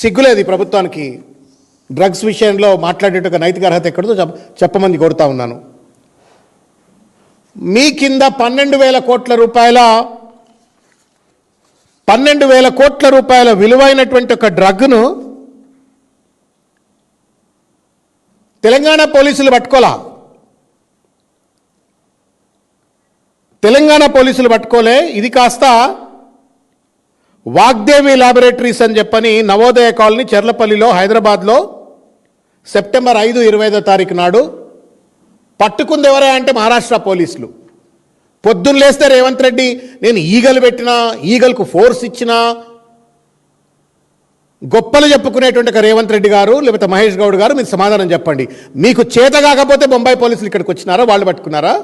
సిగ్గులేదు ఈ ప్రభుత్వానికి. డ్రగ్స్ విషయంలో మాట్లాడేట నైతిక అర్హత ఎక్కడో చెప్పమని కోరుతా ఉన్నాను. మీ కింద 12,000 కోట్ల రూపాయల విలువైనటువంటి ఒక డ్రగ్ను తెలంగాణ పోలీసులు పట్టుకోలా. తెలంగాణ పోలీసులు పట్టుకోలే. ఇది కాస్త వాగ్దేవి ల్యాబొరేటరీస్ అని చెప్పని నవోదయ కాలనీ చెర్లపల్లిలో హైదరాబాద్లో సెప్టెంబర్ 5, 25 నాడు పట్టుకుంది ఎవరా అంటే మహారాష్ట్ర పోలీసులు. పొద్దున్న లేస్తే రేవంత్ రెడ్డి నేను ఈగలు పెట్టినా, ఈగలకు ఫోర్స్ ఇచ్చినా గొప్పలు చెప్పుకునేటువంటి ఒక రేవంత్ రెడ్డి గారు లేకపోతే మహేష్ గౌడ్ గారు మీరు సమాధానం చెప్పండి. మీకు చేత కాకపోతే బొంబాయి పోలీసులు ఇక్కడికి వచ్చినారా, వాళ్ళు పట్టుకున్నారా?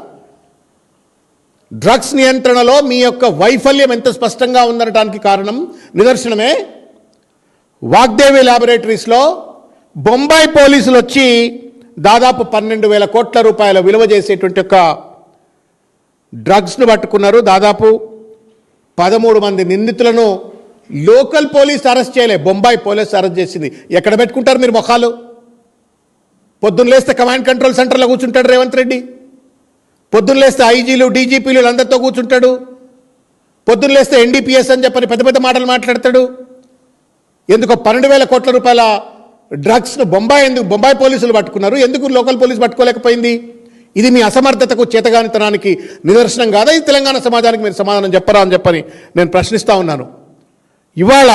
డ్రగ్స్ నియంత్రణలో మీ యొక్క వైఫల్యం ఎంత స్పష్టంగా ఉందనడానికి కారణం నిదర్శనమే వాగ్దేవి ల్యాబొరేటరీస్లో బొంబాయి పోలీసులు వచ్చి దాదాపు 12,000 కోట్ల రూపాయల విలువ చేసేటువంటి ఒక డ్రగ్స్ను పట్టుకున్నారు. దాదాపు 13 మంది నిందితులను లోకల్ పోలీస్ అరెస్ట్ చేయలే, బొంబాయి పోలీస్ అరెస్ట్ చేసింది. ఎక్కడ పెట్టుకుంటారు మీరు మొఖాలు? పొద్దున్న లేస్తే కమాండ్ కంట్రోల్ సెంటర్లో కూర్చుంటాడు రేవంత్ రెడ్డి. పొద్దున్న లేస్తే ఐజీలు, డీజీపీలు అందరితో కూర్చుంటాడు. పొద్దున్న లేస్తే ఎన్డీపీఎస్ అని చెప్పని పెద్ద పెద్ద మాటలు మాట్లాడతాడు. ఎందుకో 12,000 కోట్ల రూపాయల డ్రగ్స్ను బొంబాయి పోలీసులు పట్టుకున్నారు, ఎందుకు లోకల్ పోలీసు పట్టుకోలేకపోయింది? ఇది మీ అసమర్థతకు, చేతగానితనానికి నిదర్శనం కాదా? ఇది తెలంగాణ సమాజానికి మీరు సమాధానం చెప్పరా అని చెప్పని నేను ప్రశ్నిస్తూ ఉన్నాను. ఇవాళ